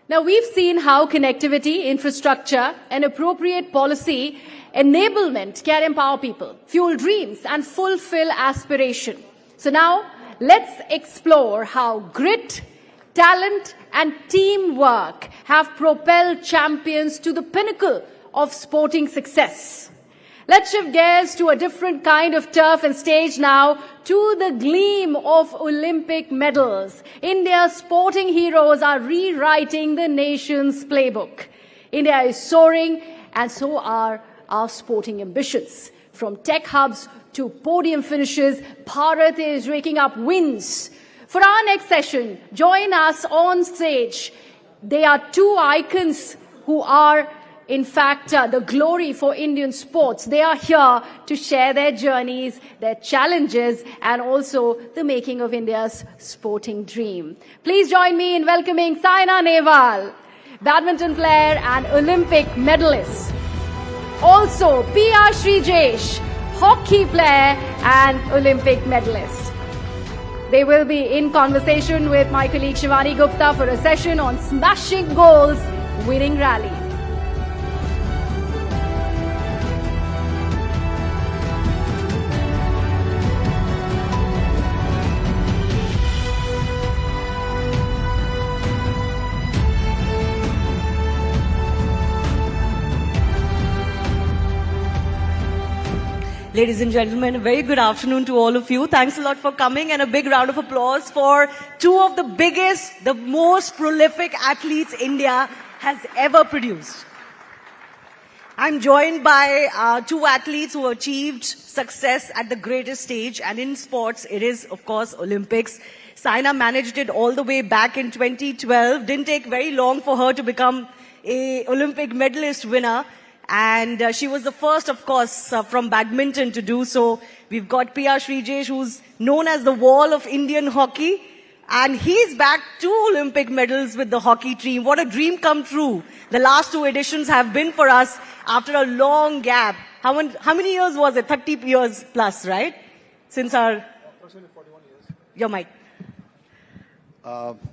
Now, we've seen how connectivity, infrastructure, and appropriate policy enablement can empower people, fuel dreams, and fulfill aspiration. So now, let's explore how grit, talent, and teamwork have propelled champions to the pinnacle of sporting success. Let's shift gears to a different kind of turf and stage now to the gleam of Olympic medals. India's sporting heroes are rewriting the nation's playbook. India is soaring, and so are our sporting ambitions. From tech hubs to podium finishes, Bharat is raking up wins. For our next session, join us on stage. They are two icons who are in fact, the glory for Indian sports. They are here to share their journeys, their challenges, and also the making of India's sporting dream. Please join me in welcoming Saina Nehwal, badminton player and Olympic medalist. Also, P.R. Srijesh, hockey player and Olympic medalist. They will be in conversation with my colleague Shivani Gupta for a session on smashing goals, winning rallies. Ladies and gentlemen, a very good afternoon to all of you. Thanks a lot for coming, and a big round of applause for two of the biggest, the most prolific athletes India has ever produced. I'm joined by two athletes who achieved success at the greatest stage, and in sports, it is, of course, Olympics. Saina managed it all the way back in 2012. Didn't take very long for her to become an Olympic medalist winner. And she was the first, of course, from badminton to do so. We've got P.R. Srijesh, who's known as the wall of Indian hockey. And he's back 2 Olympic medals with the hockey team. What a dream come true. The last 2 editions have been for us after a long gap. How many years was it? 30 years plus, right? Since our... Approximately 41 years. Your mic.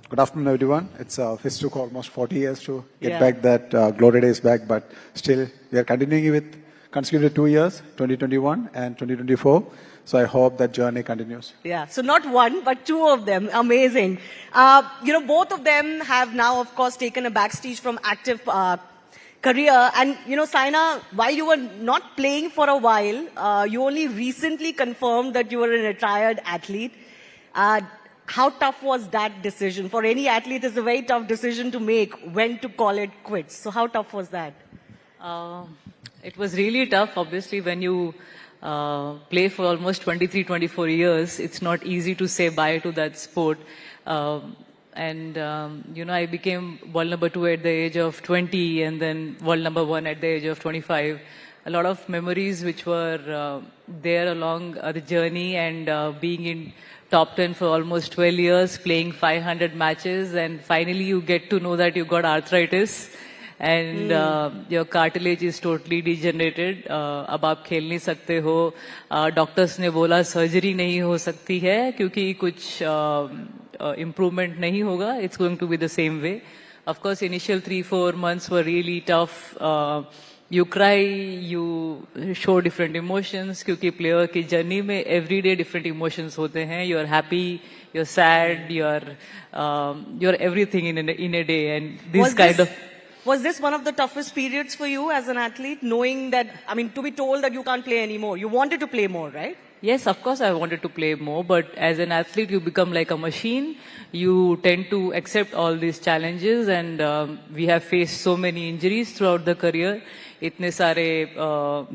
Good afternoon, everyone. It took almost 40 years to get back that glory days back, but still we are continuing with consecutive 2 years, 2021 and 2024. So I hope that journey continues. Yeah, so not one, but 2 of them. Amazing. Both of them have now, of course, taken a backstage from active career. And, Saina, while you were not playing for a while, you only recently confirmed that you were a retired athlete. How tough was that decision? For any athlete, it's a very tough decision to make when to call it quits. So how tough was that? It was really tough. Obviously, when you play for almost 23, 24 years, it's not easy to say bye to that sport. I became world number 2 at the age of 20 and then world number 1 at the age of 25. A lot of memories which were there along the journey, and being in top 10 for almost 12 years, playing 500 matches, and finally you get to know that you got arthritis and your cartilage is totally degenerated. अब आप खेल नहीं सकते हो. Doctors ने बोला surgery नहीं हो सकती है क्योंकि कुछ improvement नहीं होगा. It's going to be the same way. Of course, initial 3-4 months were really tough. You cry, you show different emotions, क्योंकि player की journey में everyday different emotions होते हैं. You're happy, you're sad, you're everything in a day, and Was this one of the toughest periods for you as an athlete, knowing that, to be told that you can't play anymore? You wanted to play more, right? Yes, of course I wanted to play more, but as an athlete you become like a machine. You tend to accept all these challenges, and we have faced so many injuries throughout the career. इतने सारे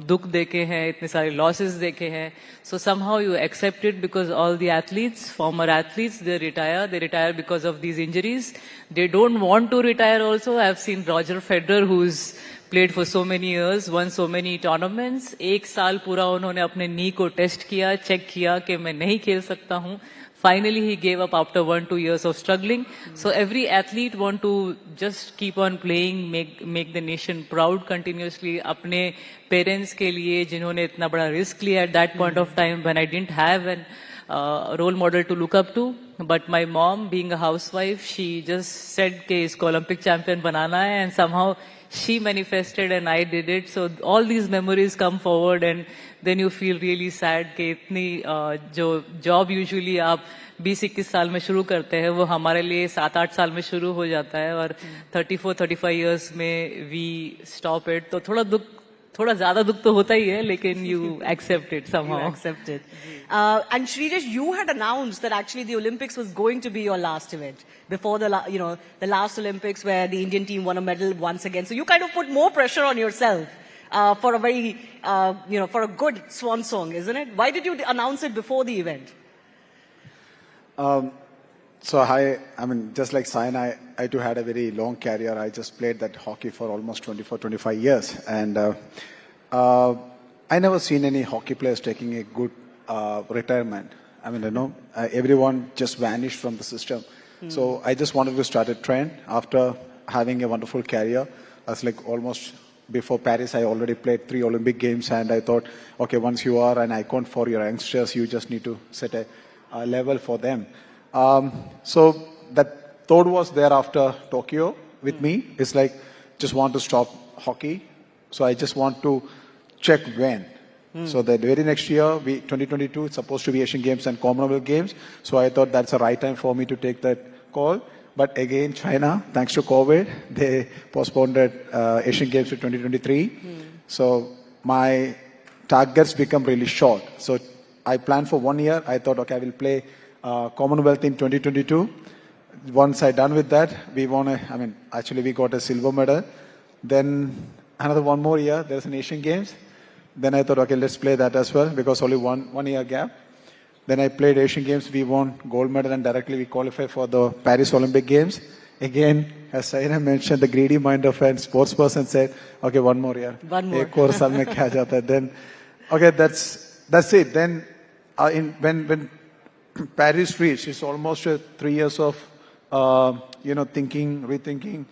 दुख देखे हैं, इतने सारे losses देखे हैं. So somehow you accept it, because all the athletes, former athletes, they retire because of these injuries. They don't want to retire also. I've seen Roger Federer, who's played for so many years, won so many tournaments. 1 साल पूरा उन्होंने अपने knee को test किया, check किया कि मैं नहीं खेल सकता हूँ. Finally, he gave up after 1-2 years of struggling. So every athlete want to just keep on playing, make the nation proud continuously. अपने parents के लिए जिन्होंने इतना बड़ा risk लिया at that point of time when I didn't have role model to look up to. But my mom, being a housewife, she just said कि इसको Olympic champion बनाना है, and somehow she manifested and I did it. So all these memories come forward, and then you feel really sad कि इतनी जो job usually आप 20-21 साल में शुरू करते हैं वो हमारे लिए 7-8 साल में शुरू हो जाता है, और 34-35 years में we stop it. तो थोड़ा ज्यादा दुख तो होता ही है, लेकिन you accept it somehow. You accept it. And Shrijesh, you had announced that actually the Olympics was going to be your last event before the last Olympics where the Indian team won a medal once again. So you kind of put more pressure on yourself for a very, for a good swan song, isn't it? Why did you announce it before the event? So I mean, just like Saina, I too had a very long career. I just played that hockey for almost 24-25 years. And I never seen any hockey players taking a good retirement. I mean, everyone just vanished from the system. So I just wanted to start a trend after having a wonderful career. I was like almost before Paris, I already played 3 Olympic Games, and I thought, okay, once you are an icon for your youngsters, you just need to set a level for them. So that thought was there after Tokyo with me. It's like, just want to stop hockey. So I just want to check when. So the very next year, 2022, it's supposed to be Asian Games and Commonwealth Games. So I thought that's the right time for me to take that call. But again, China, thanks to COVID, they postponed Asian Games to 2023. So my targets become really short. So I planned for 1 year. I thought, okay, I will play Commonwealth in 2022. Once I done with that, we got a silver medal. Then another 1 more year, there's an Asian Games. Then I thought, okay, let's play that as well, because only one year gap. Then I played Asian Games, we won gold medal, and directly we qualified for the Paris Olympic Games. Again, as Saina mentioned, the greedy mind of a sports person said, okay, 1 more year. 1 more. Ek aur saal mein kya jata hai. Then, okay, that's it. Then when Paris reached, it's almost 3 years of, thinking, rethinking.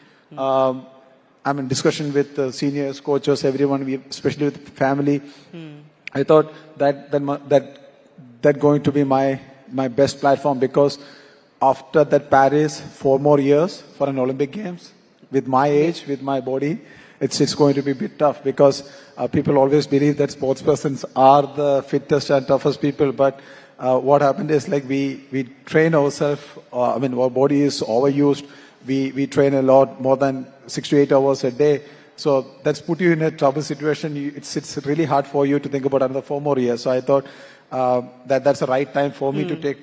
Discussion with the seniors, coaches, everyone, especially with family. I thought that going to be my best platform, because after that Paris, 4 more years for an Olympic Games, with my age, with my body, it's going to be a bit tough, because people always believe that sports persons are the fittest and toughest people, but what happened is like we train ourselves, our body is overused. We train a lot, more than 6 to 8 hours a day. So that's put you in a trouble situation. It's really hard for you to think about another 4 more years. So I thought that's the right time for me to take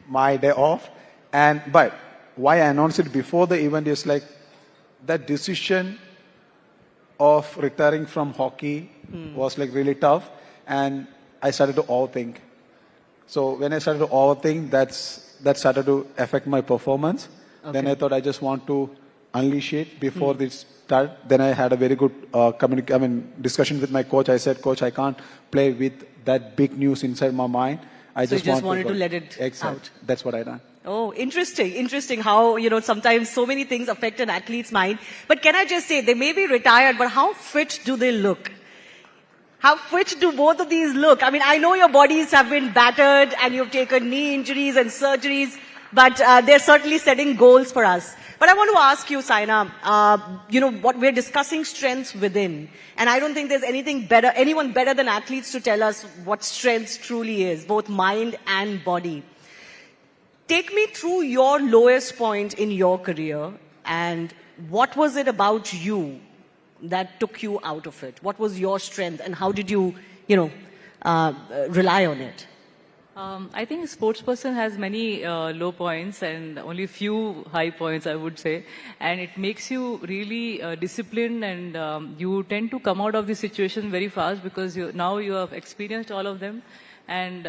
my day off. But why I announced it before the event is like that decision of retiring from hockey was like really tough, and I started to overthink. So when I started to overthink, that started to affect my performance. Okay. Then I thought I just want to unleash it before this start. Then I had a very good discussion with my coach. I said, Coach, I can't play with that big news inside my mind. I just wanted to let it out. That's what I done. Oh, interesting how, sometimes so many things affect an athlete's mind. But can I just say, they may be retired, but how fit do they look? How fit do both of these look? I know your bodies have been battered and you've taken knee injuries and surgeries, but they're certainly setting goals for us. But I want to ask you, Saina, what we're discussing strengths within. And I don't think there's anyone better than athletes to tell us what strength truly is, both mind and body. Take me through your lowest point in your career, and what was it about you that took you out of it? What was your strength, and how did you, rely on it? I think a sports person has many low points and only few high points, I would say. And it makes you really disciplined, and you tend to come out of the situation very fast, because now you have experienced all of them. And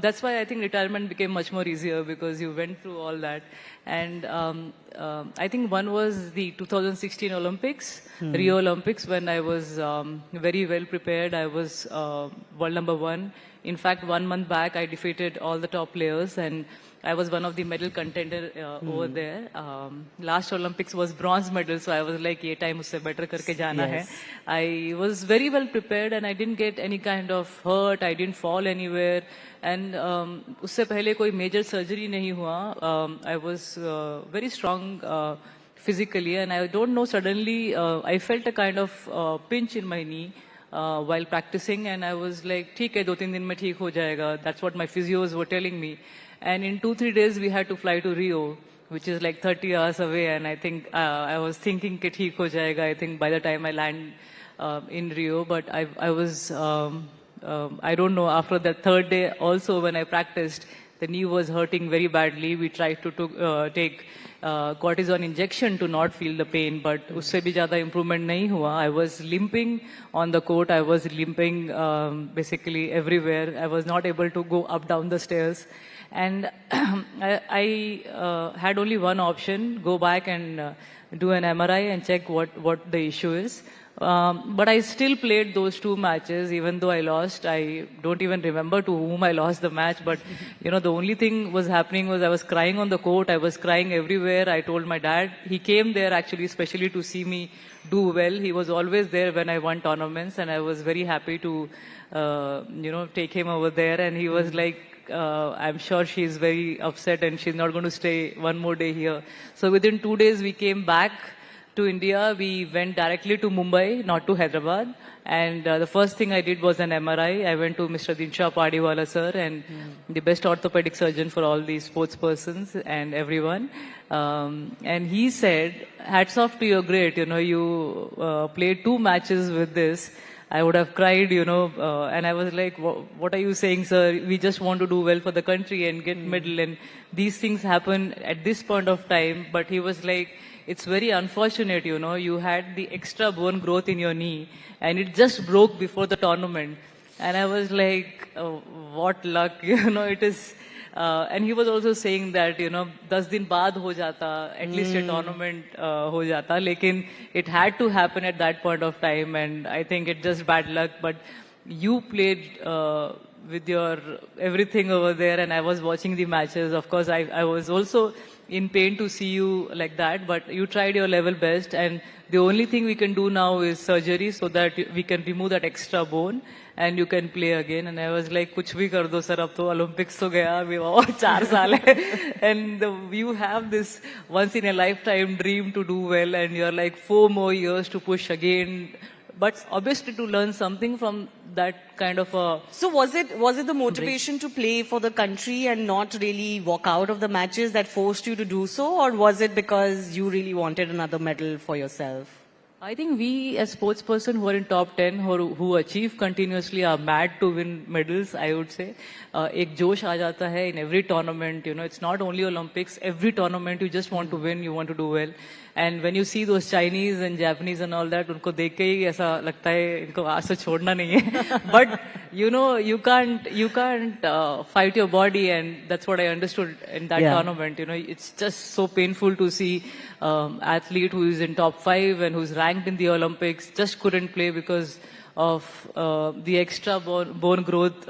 that's why I think retirement became much more easier, because you went through all that. And I think one was the 2016 Olympics, Rio Olympics, when I was very well prepared. I was world number 1. In fact, 1 month back, I defeated all the top players, and I was one of the medal contender over there. Last Olympics was bronze medal, so I was like, ye time usse better karke jana hai. I was very well prepared, and I didn't get any kind of hurt. I didn't fall anywhere. And उससे पहले कोई major surgery नहीं हुआ. I was very strong physically, and I don't know, suddenly I felt a kind of pinch in my knee while practicing, and I was like, ठीक है 2-3 दिन में ठीक हो जाएगा. That's what my physios were telling me. And in 2-3 days we had to fly to Rio, which is like 30 hours away, and I think I was thinking कि ठीक हो जाएगा, I think by the time I land in Rio, but I was I don't know, after that third day also when I practiced, the knee was hurting very badly. We tried to take cortisone injection to not feel the pain, but usse bhi zyada improvement nahi hua. I was limping on the court. I was limping basically everywhere. I was not able to go up down the stairs, and I had only one option: go back and do an MRI and check what the issue is. But I still played those 2 matches, even though I lost. I don't even remember to whom I lost the match, but you know, the only thing was happening was I was crying on the court. I was crying everywhere. I told my dad. He came there actually especially to see me do well. He was always there when I won tournaments, and I was very happy to take him over there. And he was like, I'm sure she's very upset and she's not going to stay one more day here. So within 2 days we came back to India. We went directly to Mumbai, not to Hyderabad. And the first thing I did was an MRI. I went to Mr. Dinshaw Padiwala sir, and the best orthopedic surgeon for all these sports persons and everyone. And he said, hats off to your great, you played 2 matches with this. I would have cried, and I was like, what are you saying, sir? We just want to do well for the country and get medal, and these things happen at this point of time. But he was like, it's very unfortunate, you had the extra bone growth in your knee, and it just broke before the tournament. And I was like, what luck, it is. And he was also saying that, 10 दिन बाद हो जाता, at least a tournament हो जाता, लेकिन it had to happen at that point of time, and I think it's just bad luck. But you played with your everything over there, and I was watching the matches. Of course, I was also in pain to see you like that, but you tried your level best, and the only thing we can do now is surgery so that we can remove that extra bone and you can play again. And I was like, kuch bhi kar do sir, ab to Olympics ho gaya, abhi aur 4 saal hai. And you have this once in a lifetime dream to do well, and you're like 4 more years to push again. But obviously to learn something from that kind of a... So was it the motivation to play for the country and not really walk out of the matches that forced you to do so? Or was it because you really wanted another medal for yourself? I think we as sports person who are in top 10 who achieve continuously are mad to win medals, I would say. Ek josh aa jata hai in every tournament, it's not only Olympics, every tournament you just want to win, you want to do well. And when you see those Chinese and Japanese and all that, उनको देख के ही ऐसा लगता है इनको आज से छोड़ना नहीं है. But you can't fight your body, and that's what I understood in that tournament. It's just so painful to see athlete who is in top 5 and who's ranked in the Olympics just couldn't play because of the extra bone growth,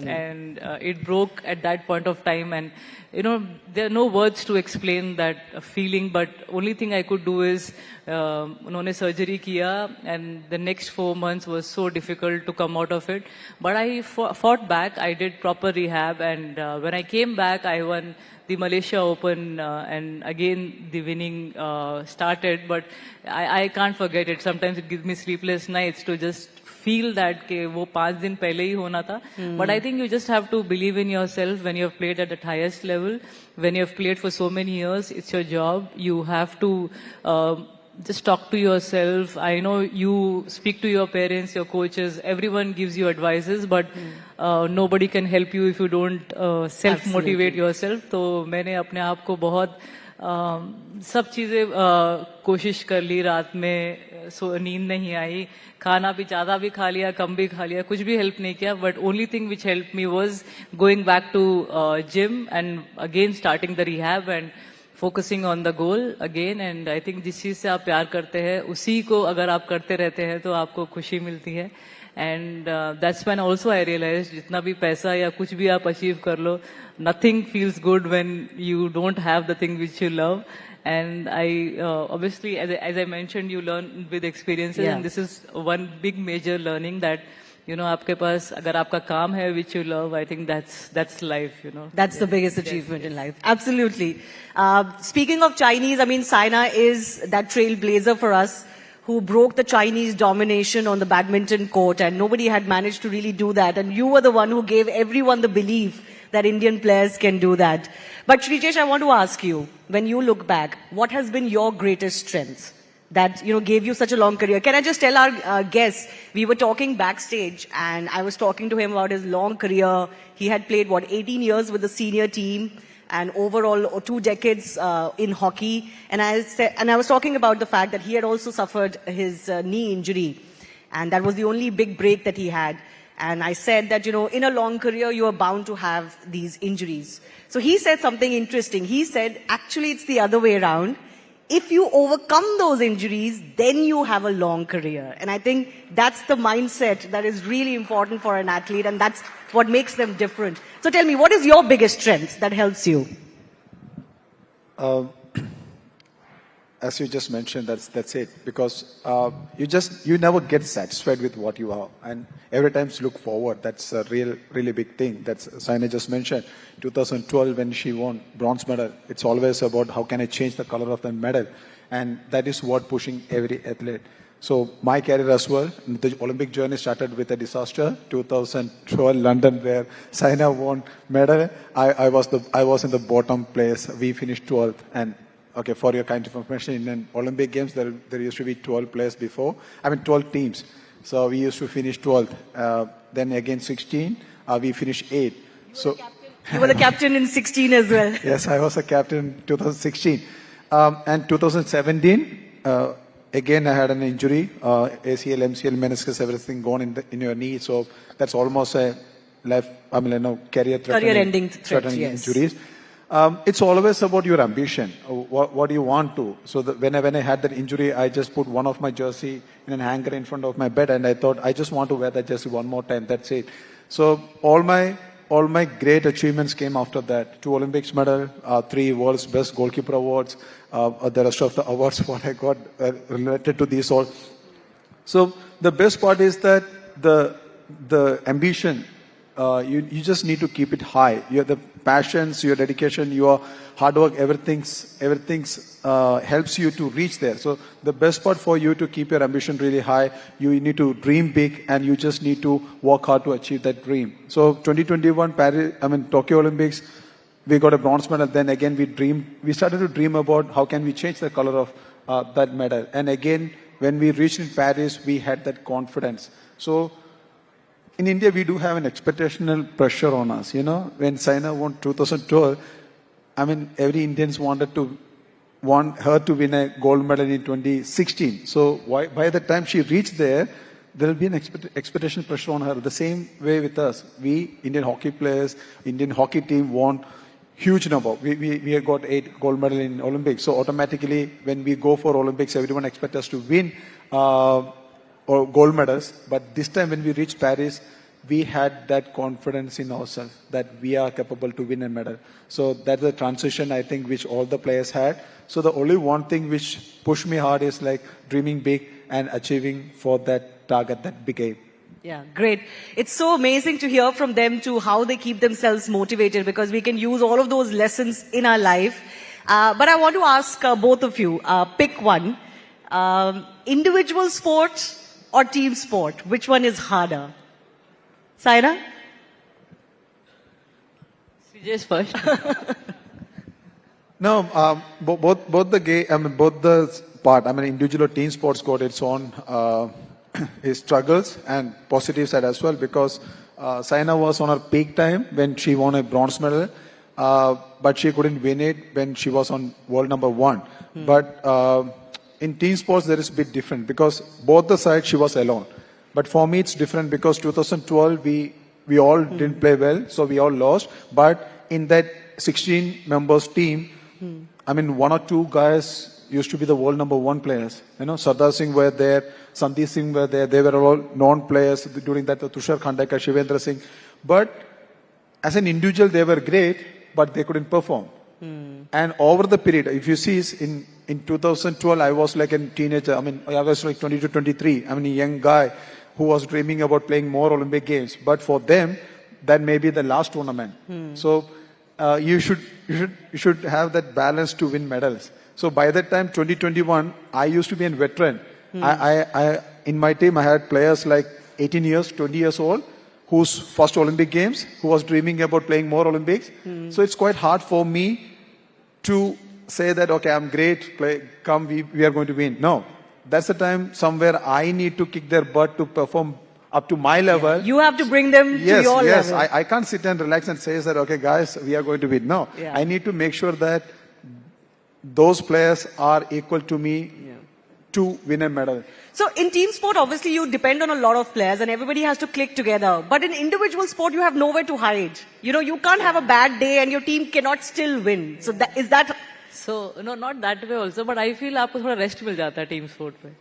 and it broke at that point of time. And there are no words to explain that feeling, but only thing I could do is उन्होंने surgery किया, and the next 4 months was so difficult to come out of it. But I fought back. I did proper rehab, and when I came back, I won the Malaysia Open, and again the winning started. But I can't forget it. Sometimes it gives me sleepless nights to just feel that कि वो 5 दिन पहले ही होना था. But I think you just have to believe in yourself when you have played at the highest level, when you have played for so many years. It's your job. You have to just talk to yourself. I know you speak to your parents, your coaches, everyone gives you advices, but nobody can help you if you don't self-motivate yourself. तो मैंने अपने आप को बहुत सब चीजें कोशिश कर ली. रात में नींद नहीं आई, खाना भी ज्यादा भी खा लिया, कम भी खा लिया, कुछ भी हेल्प नहीं किया. But only thing which help me was going back to gym and again starting the rehab and focusing on the goal again. And I think जिस चीज से आप प्यार करते हैं उसी को अगर आप करते रहते हैं तो आपको खुशी मिलती है. And that's when also I realize जितना भी पैसा या कुछ भी आप अचीव कर लो, nothing feels good when you don't have the thing which you love. And I obviously, as I mentioned, you learn with experiences, and this is one big major learning, that you know, आपके पास अगर आपका काम है which you love, I think that's life, you know. That's the biggest achievement in life. Absolutely. Speaking of Chinese, I mean, Saina is that trailblazer for us who broke the Chinese domination on the badminton court, and nobody had managed to really do that. And you were the one who gave everyone the belief that Indian players can do that. But Shritesh, I want to ask you, when you look back, what has been your greatest strength that, you know, gave you such a long career? Can I just tell our guests, we were talking backstage and I was talking to him about his long career. He had played, 18 years with the senior team and overall 2 decades in hockey. And I was talking about the fact that he had also suffered his knee injury. And that was the only big break that he had. And I said that, you know, in a long career, you are bound to have these injuries. So he said something interesting. He said, actually, it's the other way around. If you overcome those injuries, then you have a long career. And I think that's the mindset that is really important for an athlete, and that's what makes them different. So tell me, what is your biggest strength that helps you? As you just mentioned, that's it. Because you never get satisfied with what you are, and every time you look forward. That's a really big thing. That's Saina just mentioned. 2012 when she won bronze medal, it's always about how can I change the color of the medal, and that is what pushing every athlete. So my career as well, the Olympic journey started with a disaster. 2012 London, where Saina won medal. I was in the bottom place. We finished 12th, and okay, for your kind of information, in an Olympic Games, there used to be 12 players before. 12 teams. So we used to finish 12th. Then again 16, we finished 8th. So You were the captain in 16 as well. yes, I was a captain in 2016. And 2017, again I had an injury, ACL, MCL, meniscus, everything gone in your knee. So that's almost a Career-ending threat, yes. injuries. It's always about your ambition. What do you want to? So when I had that injury, I just put one of my jersey in an hanger in front of my bed, and I thought I just want to wear that jersey one more time. That's it. So all my great achievements came after that. 2 Olympics medal, 3 world's best goalkeeper awards, the rest of the awards what I got related to these all. So the best part is that the ambition, you just need to keep it high. You have the passions, your dedication, your hard work, everything's helps you to reach there. So the best part for you to keep your ambition really high, you need to dream big, and you just need to work hard to achieve that dream. So 2021 Tokyo Olympics, we got a bronze medal. Then again we started to dream about how can we change the color of that medal. And again, when we reached in Paris, we had that confidence. So in India, we do have an expectational pressure on us. You know, when Saina won 2012, every Indians want her to win a gold medal in 2016. So by the time she reached there will be an expectation pressure on her. The same way with us. We, Indian hockey players, Indian hockey team won huge number. We have got 8 gold medal in Olympics. So automatically, when we go for Olympics, everyone expects us to win or gold medals. But this time when we reached Paris, we had that confidence in ourselves that we are capable to win a medal. So that's the transition, I think, which all the players had. So the only one thing which pushed me hard is like dreaming big and achieving for that target, that big aim. Yeah, great. It's so amazing to hear from them to how they keep themselves motivated, because we can use all of those lessons in our life. But I want to ask both of you, pick one. Individual sport or team sport? Which one is harder? Saina? Just first. No, both the part. Individual or team sports got its own his struggles and positive side as well. Because Saina was on her peak time when she won a bronze medal, but she couldn't win it when she was on world number 1. But in team sports, there is a bit different because both the sides she was alone. But for me, it's different because 2012 we all didn't play well, so we all lost. But in that 16 members team, 1 or 2 guys used to be the world number 1 players. You know, Sardar Singh were there, Sandeep Singh were there. They were all known players during that. Tushar Khandekar, Shivendra Singh. But as an individual, they were great, but they couldn't perform. And over the period, if you see, in 2012, I was like a teenager. I was like 20 to 23. A young guy. who was dreaming about playing more Olympic Games. But for them, that may be the last tournament. So you should have that balance to win medals. So by that time, 2021, I used to be a veteran. I in my team, I had players like 18 years, 20 years old, whose first Olympic Games, who was dreaming about playing more Olympics. So it's quite hard for me to say that, okay, I'm great, we are going to win. No, that's the time somewhere I need to kick their butt to perform up to my level. You have to bring them to your Yes, level. I can't sit and relax and say that, okay, guys, we are going to win. No, Yeah. I need to make sure that those players are equal to me to win a medal. So in team sport, obviously you depend on a lot of players and everybody has to click together. But in individual sport, you have nowhere to hide. You know, you can't have a bad day and your team cannot still win. So is that... So, no, not that way also, but I feel आपको थोड़ा rest मिल जाता है team sport में.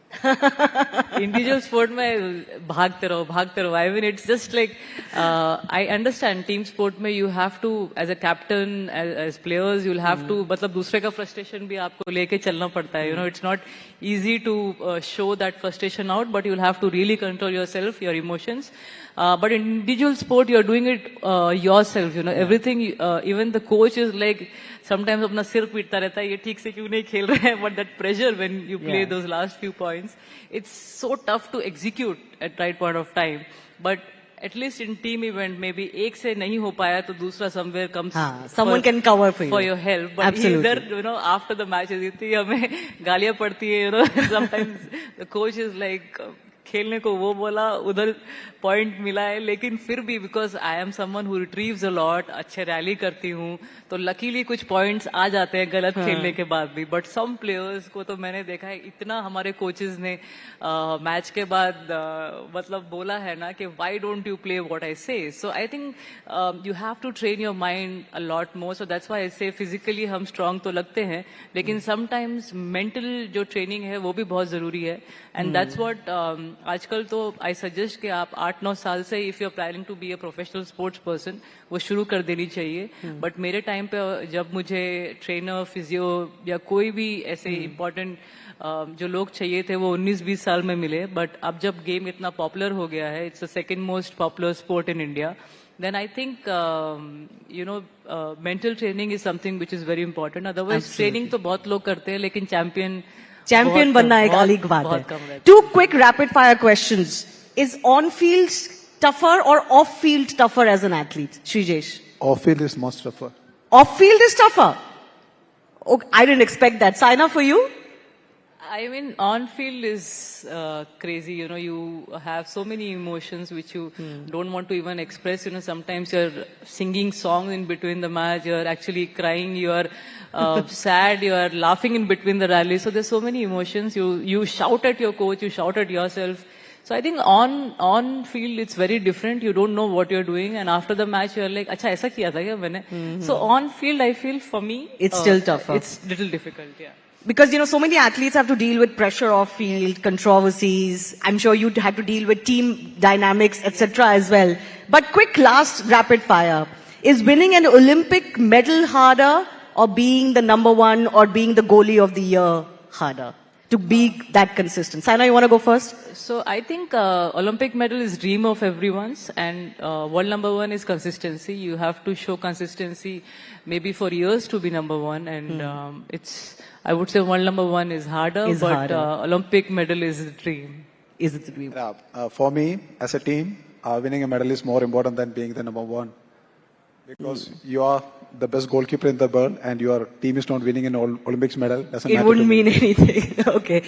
Individual sport में भागते रहो. I mean, it's just like, I understand team sport में you have to, as a captain, as players, you'll have to, मतलब दूसरे का frustration भी आपको लेके चलना पड़ता है. You know, it's not easy to show that frustration out, but you'll have to really control yourself, your emotions. But in individual sport, you're doing it yourself, you know, everything, even the coach is like, sometimes अपना सिर पीटता रहता है, ये ठीक से क्यों नहीं खेल रहे हैं, but that pressure when you play those last few points, it's so tough to execute at right point of time. But at least in team event, maybe एक से नहीं हो पाया तो दूसरा somewhere comes. Someone can cover for you. For your help. But Absolutely. either, you know, after the matches, इतनी हमें गालियाँ पड़ती है, you know, sometimes the coach is like, खेलने को वो बोला, उधर पॉइंट मिला है, लेकिन फिर भी because I am someone who retrieves a lot, अच्छे रैली करती हूँ, तो लकीली कुछ पॉइंट्स आ जाते हैं गलत खेलने के बाद भी. बट सम प्लेयर्स को तो मैंने देखा है, इतना हमारे कोचेस ने मैच के बाद मतलब बोला है ना कि why don't you play what I say. So I think you have to train your mind a lot more. So that's why I say physically हम स्ट्रांग तो लगते हैं, लेकिन समटाइम्स मेंटल जो ट्रेनिंग है वो भी बहुत जरूरी है. एंड दैट्स व्हाट आजकल तो आई सजेस्ट कि आप 8-9 साल से if you are planning to be a professional sports person, वो शुरू कर देनी चाहिए. बट मेरे टाइम पे जब मुझे ट्रेनर, फिजियो या कोई भी ऐसे इम्पोर्टेंट जो लोग चाहिए थे वो 19-20 साल में मिले. बट अब जब गेम इतना पॉपुलर हो गया है, it's the second most popular sport in India, then I think, you know, mental training is something which is very important. Otherwise, training तो बहुत लोग करते हैं, लेकिन चैंपियन बनना एक अलग बात है. 2 quick rapid fire questions. Is on field tougher or off field tougher as an athlete, Shrijesh? Off field is much tougher. Off field is tougher. Okay, I didn't expect that. Saina, for you? I mean, on field is crazy. You know, you have so many emotions which you don't want to even express. You know, sometimes you're singing songs in between the match. You're actually crying. You're sad. You're laughing in between the rallies. So there's so many emotions. You shout at your coach. You shout at yourself. So I think on field it's very different. You don't know what you're doing, and after the match you're like, अच्छा ऐसा किया था क्या मैंने? So on field I feel for me it's still tougher. It's little difficult, yeah. Because, you know, so many athletes have to deal with pressure off field, controversies. I'm sure you had to deal with team dynamics, etc. as well. But quick last rapid fire. Is winning an Olympic medal harder, or being the number 1 or being the goalie of the year harder? To be that consistent. Saina, you want to go first? So I think Olympic medal is dream of everyone's, and world number 1 is consistency. You have to show consistency maybe for years to be number 1, and I would say world number 1 is harder, but Olympic medal is the dream. Is it the dream? For me, as a team, winning a medal is more important than being the number 1. Because you are the best goalkeeper in the world and your team is not winning an Olympics medal. Doesn't matter It wouldn't to me. mean anything. Okay.